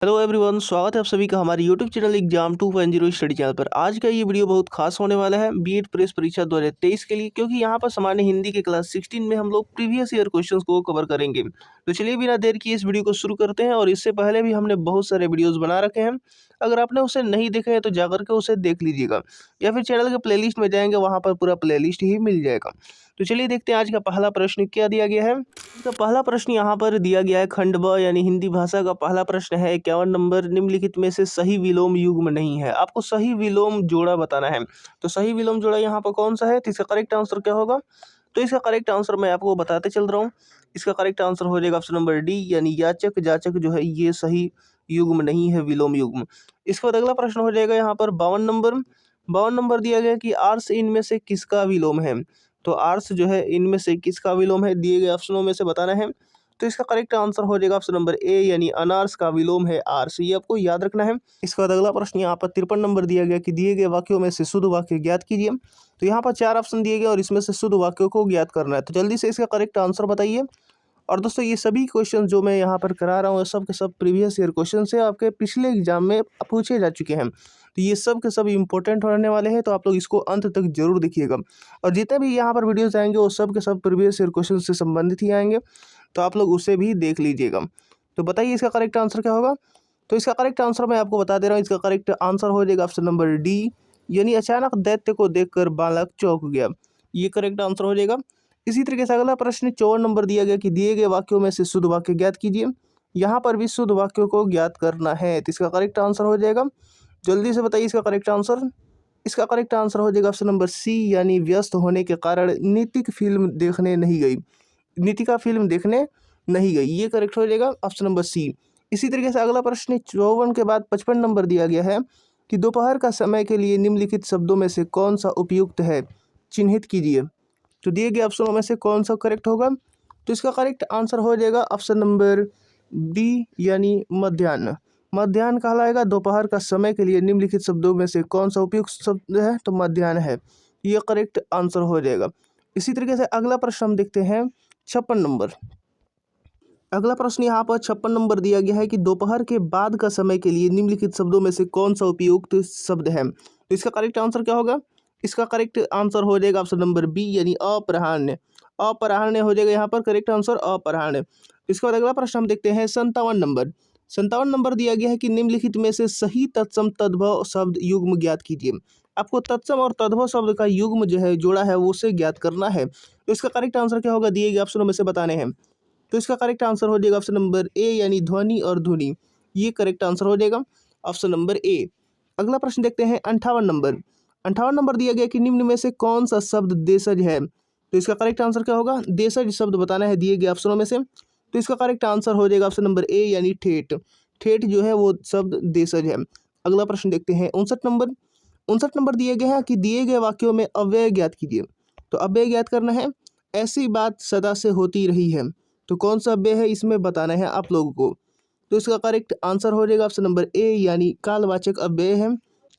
Hello everyone, स्वागत है आप सभी का हमारे YouTube channel exam 2.0 study channel पर। आज का ये वीडियो बहुत खास होने वाला है बीएड प्रेस परीक्षा 2023 के लिए, क्योंकि यहाँ पर सामान्य हिंदी के क्लास 16 में हम लोग प्रीवियस ईयर क्वेश्चंस को कवर करेंगे। तो चलिए बिना देर किए इस वीडियो को शुरू करते हैं। और इससे पहले भी हमने बहुत सारे वीडियोज़ बना रखे हैं, अगर आपने उसे नहीं देखे हैं तो जाकर के उसे देख लीजिएगा, या फिर चैनल के प्लेलिस्ट में जाएंगे, वहाँ पर पूरा प्लेलिस्ट ही मिल जाएगा। तो चलिए देखते हैं आज का पहला प्रश्न क्या दिया गया है। तो पहला प्रश्न यहाँ पर दिया गया है खंड ब यानी हिंदी भाषा का पहला प्रश्न है 51 नंबर। निम्नलिखित में से सही विलोम युग्म नहीं है। आपको सही विलोम जोड़ा बताना है। तो सही विलोम जोड़ा यहाँ पर कौन सा है, तो इसका करेक्ट आंसर क्या होगा। तो इसका करेक्ट आंसर मैं आपको बताते चल रहा हूँ। इसका करेक्ट आंसर हो जाएगा ऑप्शन नंबर डी, यानी याचक जाचक जो है ये सही युग्म नहीं है, विलोम युग्म। इसके बाद अगला प्रश्न हो जाएगा यहाँ पर 52 नंबर दिया गया कि आर्स इनमें से किसका विलोम है। तो आर्स जो है इनमें से किसका विलोम है, दिए गए ऑप्शनों में से बताना है। तो इसका करेक्ट आंसर हो जाएगा ऑप्शन नंबर ए, यानी अनार्स का विलोम है आर्स। ये आपको याद रखना है। इसके बाद अगला प्रश्न यहाँ पर 53 नंबर दिया गया कि दिए गए वाक्यों में से शुद्ध वाक्य ज्ञात कीजिए। तो यहाँ पर 4 ऑप्शन दिए गए और इसमें से शुद्ध वाक्यों को ज्ञात करना है। तो जल्दी से इसका करेक्ट आंसर बताइए। और दोस्तों ये सभी क्वेश्चन जो मैं यहाँ पर करा रहा हूँ सब के सब प्रीवियस ईयर क्वेश्चन से आपके पिछले एग्जाम में पूछे जा चुके हैं। तो ये सब के सब इम्पोर्टेंट होने वाले हैं, तो आप लोग इसको अंत तक जरूर देखिएगा। और जितने भी यहाँ पर वीडियोस आएंगे वो सब के सब प्रीवियस ईयर क्वेश्चन से संबंधित ही आएंगे, तो आप लोग उसे भी देख लीजिएगा। तो बताइए इसका करेक्ट आंसर क्या होगा। तो इसका करेक्ट आंसर मैं आपको बता दे रहा हूँ। इसका करेक्ट आंसर हो जाएगा ऑप्शन नंबर डी, यानी अचानक दैत्य को देखकर बालक चौंक गया। ये करेक्ट आंसर हो जाएगा। इसी तरीके से अगला प्रश्न 54 नंबर दिया गया कि दिए गए वाक्यों में से शुद्ध वाक्य ज्ञात कीजिए। यहाँ पर भी शुद्ध वाक्यों को ज्ञात करना है। तो इसका करेक्ट आंसर हो जाएगा, जल्दी से बताइए इसका करेक्ट आंसर। इसका करेक्ट आंसर हो जाएगा ऑप्शन नंबर सी, यानी व्यस्त होने के कारण नीतिका फिल्म देखने नहीं गई। ये करेक्ट हो जाएगा ऑप्शन नंबर सी। इसी तरीके से अगला प्रश्न 54 के बाद 55 नंबर दिया गया है कि दोपहर का समय के लिए निम्नलिखित शब्दों में से कौन सा उपयुक्त है, चिन्हित कीजिए। तो दिए गए ऑप्शनों में से कौन सा करेक्ट होगा। तो इसका करेक्ट आंसर हो जाएगा ऑप्शन नंबर डी, यानी मध्याह्न कहलाएगा। दोपहर का समय के लिए निम्नलिखित शब्दों में से कौन सा उपयुक्त शब्द है, तो मध्याह्न है। ये करेक्ट आंसर हो जाएगा। इसी तरीके से अगला प्रश्न हम देखते हैं 56 नंबर। अगला प्रश्न यहाँ पर 56 नंबर दिया गया है कि दोपहर के बाद का समय के लिए निम्नलिखित शब्दों में से कौन सा उपयुक्त शब्द है। तो इसका करेक्ट आंसर क्या होगा। इसका करेक्ट आंसर हो जाएगा ऑप्शन नंबर बी, यानी अपराह्न हो जाएगा यहाँ पर करेक्ट आंसर अपराह्न। इसके बाद अगला प्रश्न हम देखते हैं 57 नंबर दिया गया है कि निम्नलिखित में से सही तत्सम तद्भव शब्द युग्म ज्ञात कीजिए। आपको तत्सम और तद्भव शब्द का युग्म जो है जोड़ा है वो उसे ज्ञात करना है। तो इसका करेक्ट आंसर क्या होगा, दिए गए ऑप्शनों में से बताने हैं। तो इसका करेक्ट आंसर हो जाएगा ऑप्शन नंबर ए, यानी ध्वनि और धुनि। ये करेक्ट आंसर हो जाएगा ऑप्शन नंबर ए। अगला प्रश्न देखते हैं 58 नंबर दिया गया कि निम्न में से कौन सा शब्द देशज है। तो इसका करेक्ट आंसर क्या होगा, देशज शब्द बताना है दिए गए ऑप्शनों में से। तो इसका करेक्ट आंसर हो जाएगा ऑप्शन नंबर ए, यानी ठेठ जो है वो शब्द देशज है। अगला प्रश्न देखते हैं 59 नंबर दिए गए हैं कि दिए गए वाक्यों में अव्यय ज्ञात कीजिए। तो अव्यय ज्ञात करना है। ऐसी बात सदा से होती रही है। तो कौन सा अव्यय है इसमें बताना है आप लोगों को। तो इसका करेक्ट आंसर हो जाएगा ऑप्शन नंबर ए, यानी कालवाचक अव्यय है।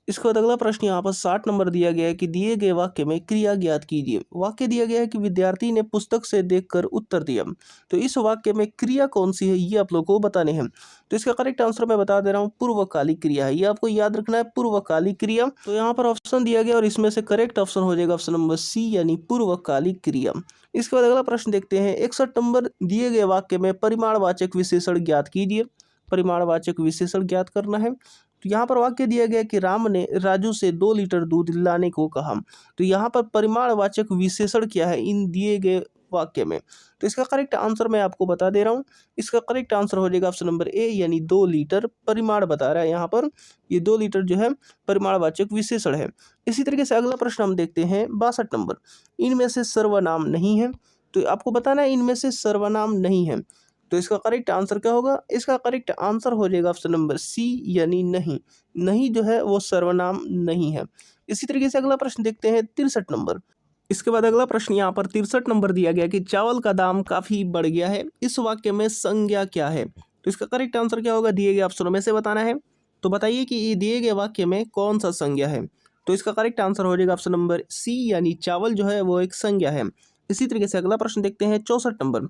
इसके बाद अगला प्रश्न यहाँ पर 60 नंबर दिया गया है कि दिए गए वाक्य में क्रिया ज्ञात कीजिए। वाक्य दिया गया है कि विद्यार्थी ने पुस्तक से देखकर उत्तर दिया। तो इस वाक्य में क्रिया कौन सी है ये आप लोगों को बताने हैं। तो इसका करेक्ट आंसर मैं बता दे रहा हूँ, पूर्वकालिक क्रिया है। ये आपको याद रखना है, पूर्वकालिक क्रिया। तो यहाँ पर ऑप्शन दिया गया और इसमें से करेक्ट ऑप्शन हो जाएगा ऑप्शन नंबर सी, यानी पूर्वकालिक क्रिया। इसके बाद अगला प्रश्न देखते हैं 61 नंबर दिए गए वाक्य में परिमाणवाचक विशेषण ज्ञात कीजिए। परिमाणवाचक विशेषण ज्ञात करना है। तो यहाँ पर वाक्य दिया गया कि राम ने राजू से 2 लीटर दूध लाने को कहा। तो यहाँ पर परिमाणवाचक विशेषण क्या है इन दिए गए वाक्य में। तो इसका करेक्ट आंसर मैं आपको बता दे रहा हूँ। इसका करेक्ट आंसर हो जाएगा ऑप्शन नंबर ए, यानी 2 लीटर परिमाण बता रहा है यहाँ पर। ये 2 लीटर जो है परिमाणवाचक विशेषण है। इसी तरीके से अगला प्रश्न हम देखते हैं 62 नंबर। इनमें से सर्वनाम नहीं है। तो आपको बताना है इनमें से सर्वनाम नहीं है। तो इसका करेक्ट आंसर क्या होगा। इसका करेक्ट आंसर हो जाएगा ऑप्शन नंबर सी, यानी नहीं जो है वो सर्वनाम नहीं है। इसी तरीके से अगला प्रश्न देखते हैं 63 नंबर। इसके बाद अगला प्रश्न यहाँ पर 63 नंबर दिया गया कि चावल का दाम काफ़ी बढ़ गया है। इस वाक्य में संज्ञा क्या है। तो इसका करेक्ट आंसर क्या होगा, दिए गए ऑप्शनों में से बताना है। तो बताइए कि ये दिए गए वाक्य में कौन सा संज्ञा है। तो इसका करेक्ट आंसर हो जाएगा ऑप्शन नंबर सी, यानी चावल जो है वो एक संज्ञा है। इसी तरीके से अगला प्रश्न देखते हैं 64 नंबर।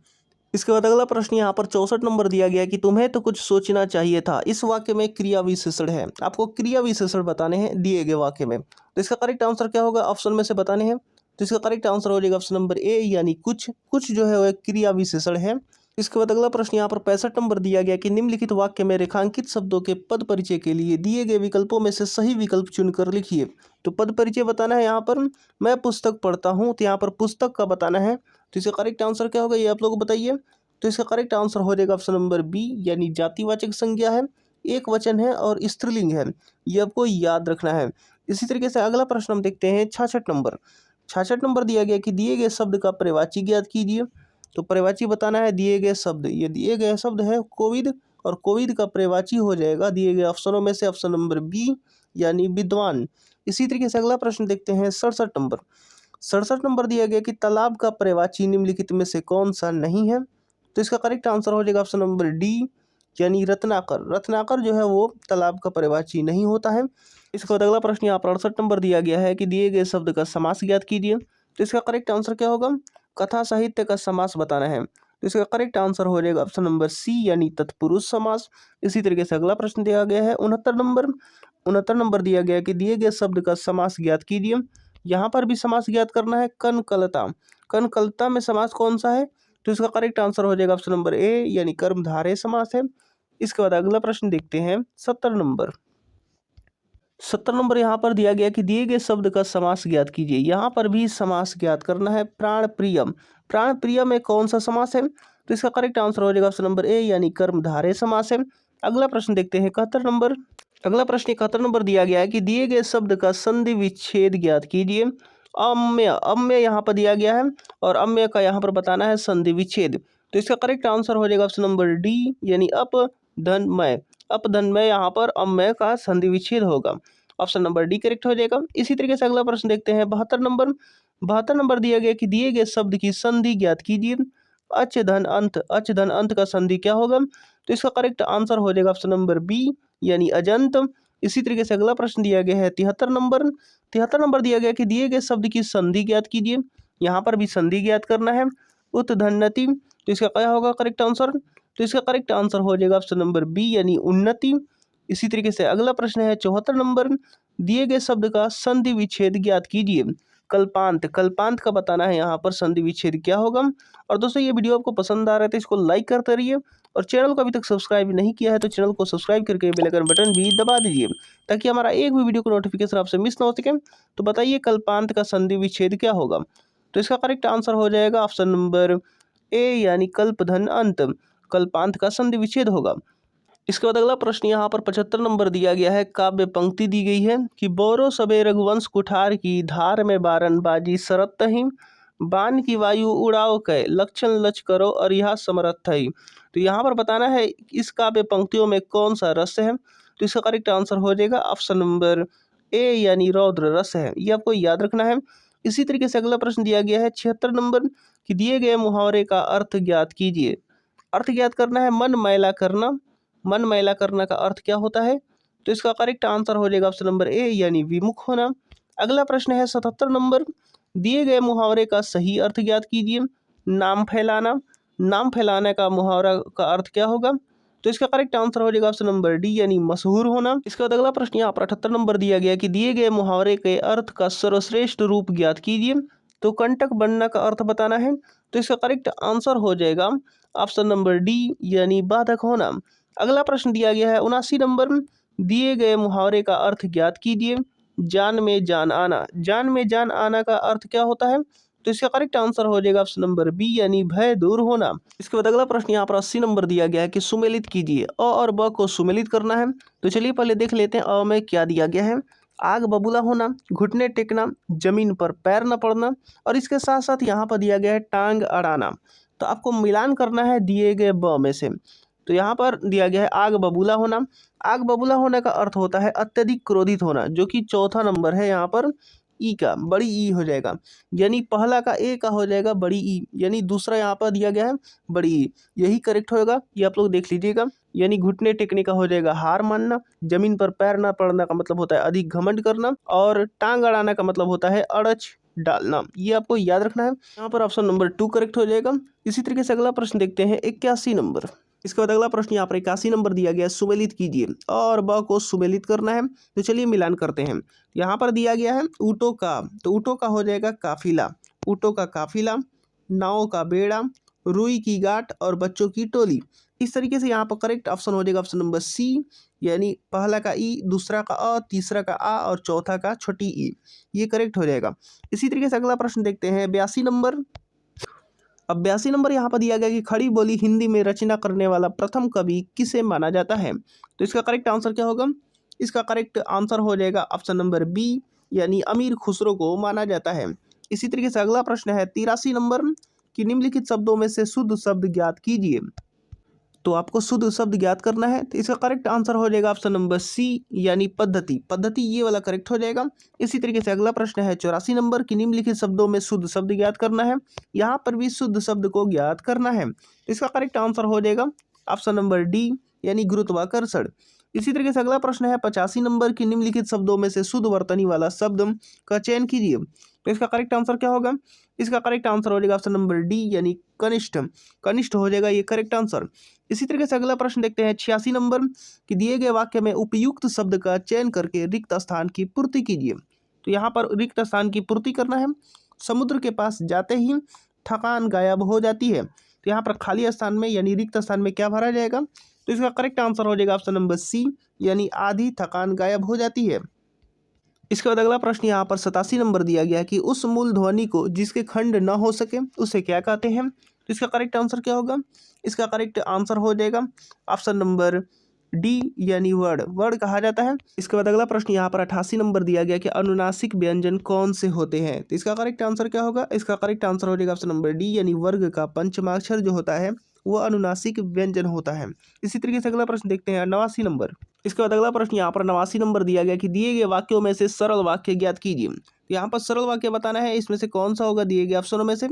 इसके बाद अगला प्रश्न यहाँ पर 64 नंबर दिया गया कि तुम्हें तो कुछ सोचना चाहिए था। इस वाक्य में क्रिया विशेषण है, आपको क्रिया विशेषण बताने हैं दिए गए वाक्य में। तो इसका करेक्ट आंसर क्या होगा, ऑप्शन में से बताने हैं। तो इसका करेक्ट आंसर हो जाएगा ऑप्शन नंबर ए, यानी कुछ। कुछ जो है वह क्रिया विशेषण है। इसके बाद अगला प्रश्न यहाँ पर 65 नंबर दिया गया कि निम्नलिखित वाक्य में रेखांकित शब्दों के पद परिचय के लिए दिए गए विकल्पों में से सही विकल्प चुनकर लिखिए। तो पद परिचय बताना है यहाँ पर। मैं पुस्तक पढ़ता हूँ, तो यहाँ पर पुस्तक का बताना है। तो इसका करेक्ट आंसर क्या होगा, ये आप लोग बताइए। तो इसका करेक्ट आंसर हो जाएगा ऑप्शन नंबर बी, यानी जातिवाचक संज्ञा है, एक वचन है और स्त्रीलिंग है। ये आपको याद रखना है। इसी तरीके से अगला प्रश्न हम देखते हैं 66 नंबर। 66 नंबर दिया गया कि दिए गए शब्द का पर्यायवाची ज्ञात कीजिए। तो पर्यायवाची बताना है दिए गए शब्द। ये दिए गए शब्द है कोविद, और कोविद का पर्यायवाची हो जाएगा दिए गए ऑप्शनों में से ऑप्शन नंबर बी, यानी विद्वान। इसी तरीके से अगला प्रश्न देखते हैं 67 नंबर। 67 नंबर दिया गया कि तालाब का पर्यायवाची निम्नलिखित में से कौन सा नहीं है। तो इसका करेक्ट आंसर हो जाएगा ऑप्शन नंबर डी, यानी रत्नाकर। रत्नाकर जो है वो तालाब का पर्यायवाची नहीं होता है। इसके बाद अगला प्रश्न यहाँ पर 68 नंबर दिया गया है कि दिए गए शब्द का समास ज्ञात कीजिए। तो इसका करेक्ट आंसर क्या होगा, कथा साहित्य का समास बताना है। तो इसका करेक्ट आंसर हो जाएगा ऑप्शन नंबर सी, यानी तत्पुरुष समास। इसी तरीके से अगला प्रश्न दिया गया है 69 नंबर। 69 नंबर दिया गया कि दिए गए शब्द का समास ज्ञात कीजिए। यहाँ पर भी समास ज्ञात करना है, कनकलता। कनकलता में समास कौन सा है। तो इसका करेक्ट आंसर हो जाएगा ऑप्शन नंबर ए, यानी कर्मधारय समास है। इसके बाद अगला प्रश्न देखते हैं 70 नंबर। 70 नंबर यहाँ पर दिया गया कि दिए गए शब्द का समास ज्ञात कीजिए। यहाँ पर भी समास ज्ञात करना है, प्राण प्रियम। प्राण प्रिय में कौन सा समास है। तो इसका करेक्ट आंसर हो जाएगा ऑप्शन नंबर ए, यानी कर्मधारय समास है। अगला प्रश्न देखते हैं 71 नंबर। अगला प्रश्न 71 नंबर दिया गया है कि दिए गए शब्द का संधि विच्छेद ज्ञात कीजिए। अम्य, अम्य यहाँ पर दिया गया है और अम्य का यहाँ पर बताना है संधि विच्छेद। तो इसका करेक्ट आंसर हो जाएगा ऑप्शन नंबर डी, यानी अपधन्मय। अपधन्मय यहाँ पर अम्य का संधि विच्छेद होगा। ऑप्शन नंबर डी करेक्ट हो जाएगा। इसी तरीके से अगला प्रश्न देखते हैं 72 नंबर। 72 नंबर दिया गया कि दिए गए शब्द की संधि ज्ञात कीजिए। अच धन अंत, अच धन अंत का संधि क्या होगा। तो इसका करेक्ट आंसर हो जाएगा ऑप्शन नंबर बी, यानी अजंत। इसी तरीके से अगला प्रश्न दिया गया है 73 नंबर। 73 नंबर दिया गया कि दिए गए शब्द की संधि ज्ञात कीजिए। यहाँ पर भी संधि ज्ञात करना है, उत्धन्नति। तो इसका क्या होगा करेक्ट आंसर। तो इसका करेक्ट आंसर हो जाएगा ऑप्शन नंबर बी, यानी उन्नति। इसी तरीके से अगला प्रश्न है 74 नंबर। दिए गए शब्द का संधि विच्छेद ज्ञात कीजिए। कल्पांत, कल्पांत का बताना है यहाँ पर संधि विच्छेद क्या होगा। और दोस्तों ये वीडियो आपको पसंद आ रहा है तो इसको लाइक करते रहिए, और चैनल को अभी तक सब्सक्राइब नहीं किया है तो चैनल को सब्सक्राइब करके बेल आइकन बटन भी दबा दीजिए, ताकि हमारा एक भी वीडियो को नोटिफिकेशन आपसे मिस ना हो सके। तो बताइए कल्पांत का संधि विच्छेद क्या होगा। तो इसका करेक्ट आंसर हो जाएगा ऑप्शन नंबर ए, यानी कल्पधन अंत। कल्पांत का संधि विच्छेद होगा। इसके बाद अगला प्रश्न यहाँ पर 75 नंबर दिया गया है। काव्य पंक्ति दी गई है कि बोरो सबे रघुवंश कुठार की धार में बारन बाजी सरत ही, बान की वायु उड़ाओ कै लक्षण लच करो और यह समरथ ही। तो यहाँ पर बताना है इस काव्य पंक्तियों में कौन सा रस है। तो इसका करेक्ट आंसर हो जाएगा ऑप्शन नंबर ए, यानी रौद्र रस है। ये आपको याद रखना है। इसी तरीके से अगला प्रश्न दिया गया है 76 नंबर कि दिए गए मुहावरे का अर्थ ज्ञात कीजिए। अर्थ ज्ञात करना है मन मैला करना। मन मैला करना का अर्थ क्या होता है। तो इसका करेक्ट आंसर हो जाएगा ऑप्शन नंबर ए, यानी विमुख होना। अगला प्रश्न है 77 नंबर। दिए गए मुहावरे का सही अर्थ ज्ञात कीजिए। नाम फैलाना, नाम फैलाने का मुहावरा का अर्थ क्या होगा। तो इसका करेक्ट आंसर हो जाएगा ऑप्शन नंबर डी, यानी मशहूर होना। इसके बाद अगला प्रश्न यहाँ पर 78 नंबर दिया गया कि दिए गए मुहावरे के अर्थ का सर्वश्रेष्ठ रूप ज्ञात कीजिए। तो कंटक बनना का अर्थ बताना है। तो इसका करेक्ट आंसर हो जाएगा ऑप्शन नंबर डी, यानी बाधक होना। अगला प्रश्न दिया गया है 79 नंबर। दिए गए मुहावरे का अर्थ ज्ञात कीजिए। जान में जान आना, जान में जान आना का अर्थ क्या होता है। तो इसका करेक्ट आंसर हो जाएगा ऑप्शन नंबर बी, यानी भय दूर होना। इसके बाद अगला प्रश्न यहाँ पर 80 नंबर दिया गया है कि सुमेलित कीजिए। अ और ब को सुमेलित करना है। तो चलिए पहले देख लेते हैं अ में क्या दिया गया है। आग बबूला होना, घुटने टेकना, जमीन पर पैर न पड़ना, और इसके साथ साथ यहाँ पर दिया गया है टांग अड़ाना। तो आपको मिलान करना है दिए गए ब में से। तो यहाँ पर दिया गया है आग बबूला होना। आग बबूला होने का अर्थ होता है अत्यधिक क्रोधित होना, जो कि चौथा नंबर है यहाँ पर ई का, बड़ी ई हो जाएगा। यानी पहला का ए का हो जाएगा बड़ी ई, यानी दूसरा यहाँ पर दिया गया है बड़ी ई, यही करेक्ट होगा। ये आप लोग देख लीजिएगा। यानी घुटने टेकने का हो जाएगा हार मानना, जमीन पर पैर ना पड़ना का मतलब होता है अधिक घमंड करना, और टांग अड़ाना का मतलब होता है अड़च डालना, ये आपको याद रखना है। यहाँ पर ऑप्शन नंबर 2 करेक्ट हो जाएगा। इसी तरीके से अगला प्रश्न देखते हैं 81 नंबर। इसके बाद अगला प्रश्न यहाँ पर 81 नंबर दिया गया है, सुमेलित कीजिए। अ और ब को सुमेलित करना है, तो चलिए मिलान करते हैं। यहाँ पर दिया गया है ऊँटों का, तो ऊँटों का हो जाएगा काफिला, ऊँटों का काफिला, नाव का बेड़ा, रुई की गांठ और बच्चों की टोली। इस तरीके से यहाँ पर करेक्ट ऑप्शन हो जाएगा ऑप्शन नंबर सी, यानी पहला का ई, दूसरा का अ, तीसरा का आ और चौथा का छोटी ई, ये करेक्ट हो जाएगा। इसी तरीके से अगला प्रश्न देखते हैं 82 नंबर। अब 82 नंबर यहाँ पर दिया गया कि खड़ी बोली हिंदी में रचना करने वाला प्रथम कवि किसे माना जाता है, तो इसका करेक्ट आंसर क्या होगा? इसका करेक्ट आंसर हो जाएगा ऑप्शन नंबर बी, यानी अमीर खुसरो को माना जाता है। इसी तरीके से अगला प्रश्न है 83 नंबर कि निम्नलिखित शब्दों में से शुद्ध शब्द ज्ञात कीजिए। तो आपको शुद्ध शब्द ज्ञात करना है, तो इसका करेक्ट आंसर हो जाएगा ऑप्शन नंबर सी, यानी पद्धति, पद्धति ये वाला करेक्ट हो जाएगा। इसी तरीके से अगला प्रश्न है 84 नंबर कि निम्नलिखित शब्दों में शुद्ध शब्द ज्ञात करना है। यहाँ पर भी शुद्ध शब्द को ज्ञात करना है, तो इसका करेक्ट आंसर हो जाएगा ऑप्शन नंबर डी, यानी गुरुत्वाकर्षण। इसी तरीके से अगला प्रश्न है 85 नंबर की निम्नलिखित शब्दों में से शुद्ध वर्तनी वाला शब्द का चयन कीजिए। तो इसका करेक्ट आंसर क्या होगा? इसका करेक्ट आंसर हो जाएगा ऑप्शन नंबर डी, यानी कनिष्ठ, कनिष्ठ हो जाएगा ये करेक्ट आंसर। इसी तरीके से अगला प्रश्न देखते हैं 86 नंबर कि दिए गए वाक्य में उपयुक्त शब्द का चयन करके रिक्त स्थान की पूर्ति कीजिए। तो यहाँ पर रिक्त स्थान की पूर्ति करना है। समुद्र के पास जाते ही थकान गायब हो जाती है, तो यहाँ पर खाली स्थान में यानी रिक्त स्थान में क्या भरा जाएगा? तो इसका करेक्ट आंसर हो जाएगा ऑप्शन नंबर सी, यानी आधी थकान गायब हो जाती है। इसके बाद अगला प्रश्न यहाँ पर 87 नंबर दिया गया है कि उस मूल ध्वनि को जिसके खंड न हो सके उसे क्या कहते हैं, तो इसका करेक्ट आंसर क्या होगा? इसका करेक्ट आंसर हो जाएगा ऑप्शन नंबर डी, यानी वर्ड, वर्ड कहा जाता है। इसके बाद अगला प्रश्न यहाँ पर 88 नंबर दिया गया कि अनुनासिक व्यंजन कौन से होते हैं, तो इसका करेक्ट आंसर क्या होगा? इसका करेक्ट आंसर हो जाएगा ऑप्शन नंबर डी, यानी वर्ग का पंचमाक्षर जो होता है वो अनुनासिक व्यंजन होता है। इसी तरीके से अगला प्रश्न देखते हैं 89 नंबर। इसके बाद अगला प्रश्न यहाँ पर 89 नंबर दिया गया कि दिए गए वाक्यों में से सरल वाक्य ज्ञात कीजिए। तो यहाँ पर सरल वाक्य बताना है, इसमें से कौन सा होगा दिए गए ऑप्शनों में से?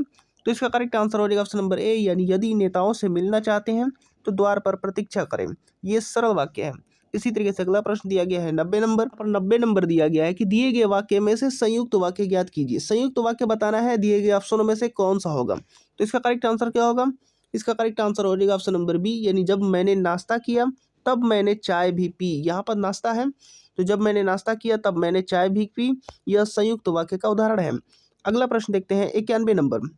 तो इसका करेक्ट आंसर हो जाएगा ऑप्शन नंबर ए, यानी यदि नेताओं से मिलना चाहते हैं तो द्वार पर प्रतीक्षा करें, ये सरल वाक्य है। इसी तरीके से अगला प्रश्न दिया गया है 90 नंबर पर। 90 नंबर दिया गया है कि दिए गए वाक्य में से संयुक्त वाक्य ज्ञात कीजिए। संयुक्त वाक्य बताना है, दिए गए ऑप्शनों में से कौन सा होगा। तो इसका करेक्ट आंसर क्या होगा? इसका करेक्ट आंसर हो जाएगा ऑप्शन नंबर बी, यानी जब मैंने नाश्ता किया तब मैंने चाय भी पी। यहाँ पर नाश्ता है, तो जब मैंने नाश्ता किया तब मैंने चाय भी पी, यह संयुक्त वाक्य का उदाहरण है। अगला प्रश्न देखते हैं 91 नंबर।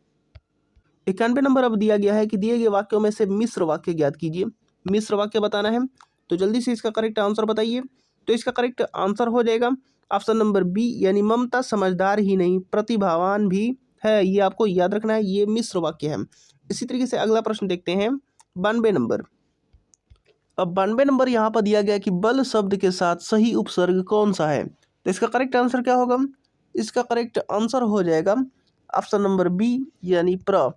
91 नंबर अब दिया गया है कि दिए गए वाक्यों में से मिश्र वाक्य ज्ञात कीजिए। मिश्र वाक्य बताना है, तो जल्दी से इसका करेक्ट आंसर बताइए। तो इसका करेक्ट आंसर हो जाएगा ऑप्शन नंबर बी, यानी ममता समझदार ही नहीं प्रतिभावान भी है, ये आपको याद रखना है, ये मिश्र वाक्य है। इसी तरीके से अगला प्रश्न देखते हैं 92 नंबर। अब 92 नंबर यहाँ पर दिया गया कि बल शब्द के साथ सही उपसर्ग कौन सा है, तो इसका करेक्ट आंसर क्या होगा? इसका करेक्ट आंसर हो जाएगा ऑप्शन नंबर बी, यानी प्र।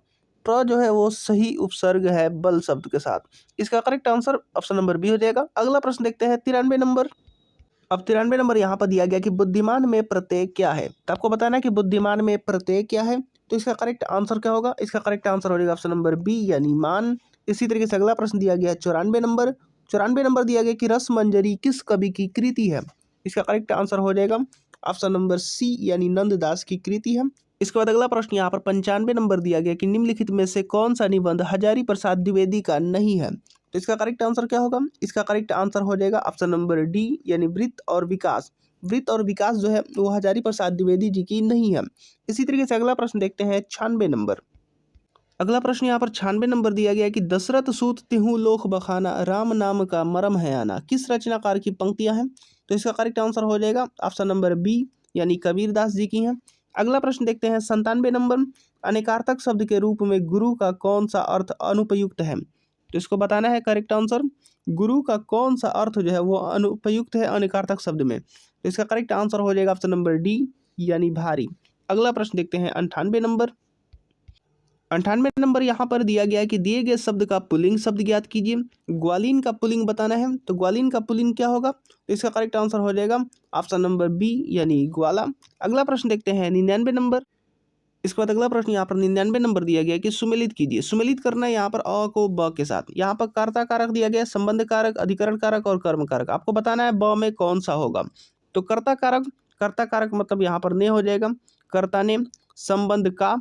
प्र जो है वो सही उपसर्ग है बल शब्द के साथ। इसका correct answer option number B हो जाएगा। अगला प्रश्न देखते हैं 93 नंबर। अब 93 नंबर यहाँ पर दिया गया कि बुद्धिमान में प्रत्यय क्या है, तो आपको बताना है कि बुद्धिमान में प्रत्यय क्या है। तो इसका करेक्ट आंसर क्या होगा? इसका करेक्ट आंसर हो जाएगा ऑप्शन नंबर बी, यानी मान। इसी तरीके से अगला प्रश्न दिया गया है 94 नंबर। 94 नंबर दिया गया कि रसमंजरी किस कवि की कृति है। इसका करेक्ट आंसर हो जाएगा ऑप्शन नंबर सी, यानी नंददास की कृति है। इसके बाद अगला प्रश्न यहाँ पर 95 नंबर दिया गया कि निम्नलिखित में से कौन सा निबंध हजारी प्रसाद द्विवेदी का नहीं है। तो इसका करेक्ट आंसर क्या होगा? इसका करेक्ट आंसर हो जाएगा ऑप्शन नंबर डी, यानी वृत्त और विकास। वृत्त और विकास जो है वो हजारी प्रसाद द्विवेदी जी की नहीं है। इसी तरीके से अगला प्रश्न देखते हैं 96 नंबर। अगला प्रश्न यहाँ पर 96 नंबर दिया गया कि दशरथ सूत तिहु लोक बखाना राम नाम का मरम है आना किस रचनाकार की पंक्तियां हैं। तो इसका करेक्ट आंसर हो जाएगा ऑप्शन नंबर बी, यानी कबीरदास जी की हैं। अगला प्रश्न देखते हैं 97 नंबर। अनेकार्थक शब्द के रूप में गुरु का कौन सा अर्थ अनुपयुक्त है, तो इसको बताना है करेक्ट आंसर। गुरु का कौन सा अर्थ जो है वो अनुपयुक्त है अनेकार्थक शब्द में, तो इसका करेक्ट आंसर हो जाएगा ऑप्शन नंबर डी, यानी भारी। अगला प्रश्न देखते हैं 98 नंबर। 98 नंबर यहाँ पर दिया गया है कि दिए गए शब्द का पुल्लिंग शब्द ज्ञात कीजिए। ग्वालीन का पुल्लिंग बताना है, तो ग्वालीन का पुल्लिंग क्या होगा? तो इसका करेक्ट आंसर हो जाएगा ऑप्शन नंबर बी, यानी ग्वाला। अगला प्रश्न देखते हैं 99 नंबर। इसके बाद अगला प्रश्न यहाँ पर 99 नंबर दिया गया कि सुमेलित कीजिए। सुमेलित करना है यहाँ पर अ को ब के साथ। यहाँ पर कर्ता कारक दिया गया है, संबंध कारक, अधिकरण कारक और कर्म कारक। आपको बताना है ब में कौन सा होगा। तो कर्ता कारक मतलब यहाँ पर ने हो जाएगा। कर्ता ने, संबंध का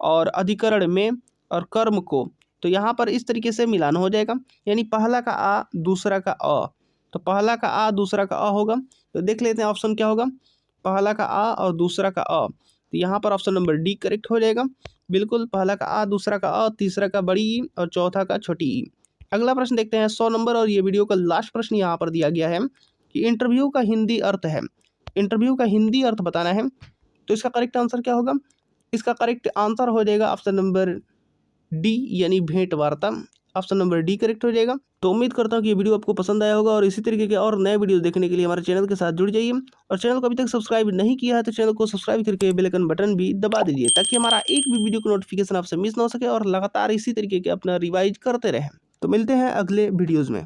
और अधिकरण में और कर्म को। तो यहाँ पर इस तरीके से मिलान हो जाएगा, यानी पहला का आ दूसरा का अ, तो पहला का आ दूसरा का अ होगा। तो देख लेते हैं ऑप्शन क्या होगा, पहला का आ और दूसरा का अ। तो यहाँ पर ऑप्शन नंबर डी करेक्ट हो जाएगा। बिल्कुल, पहला का आ दूसरा का अ, तीसरा का बड़ी ई और चौथा का छोटी ई। अगला प्रश्न देखते हैं 100 नंबर, और ये वीडियो का लास्ट प्रश्न यहाँ पर दिया गया है कि इंटरव्यू का हिंदी अर्थ है, इंटरव्यू का हिंदी अर्थ बताना है। तो इसका करेक्ट आंसर क्या होगा, इसका करेक्ट आंसर हो जाएगा ऑप्शन नंबर डी, यानी भेंट वार्ता। ऑप्शन नंबर डी करेक्ट हो जाएगा। तो उम्मीद करता हूँ कि ये वीडियो आपको पसंद आया होगा, और इसी तरीके के और नए वीडियो देखने के लिए हमारे चैनल के साथ जुड़ जाइए। और चैनल को अभी तक सब्सक्राइब नहीं किया है तो चैनल को सब्सक्राइब करके बेल आइकन बटन भी दबा दीजिए, ताकि हमारा एक भी वीडियो का नोटिफिकेशन आपसे मिस ना हो सके और लगातार इसी तरीके के अपना रिवाइज करते रहें। तो मिलते हैं अगले वीडियोज़ में।